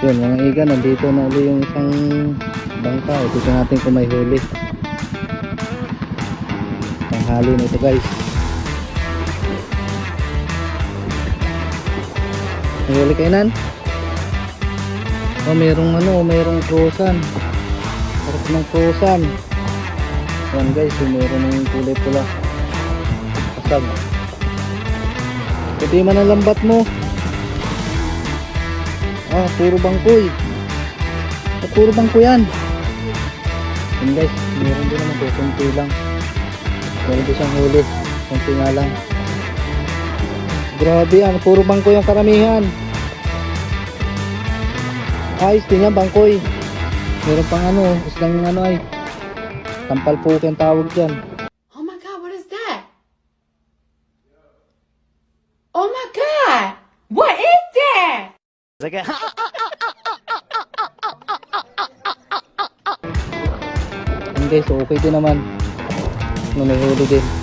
Yun mga iga, nandito na ulit yung isang bangka. Dito natin kung may huli. Tanghali na ito guys. May huli kayo nan? Oh, mayroong krusan. Harap ng krusan. Yan guys, mayroon ng kulay pula. Kasag. Pwede man ang lambat mo. Ah, puro bangkoy. Puro bangko yan. Yan guys, meron din naman ito. Kunti lang. Meron din siyang huli. Kunti nga lang. Grabe yan. Puro bangko yung karamihan. Ayos din yan, bangkoy. Meron pang islang ay. Tampal po yung tawag dyan. Oh my God, what is that? Oh my God, what is that? Sige. Guys, okay din naman. May huli din.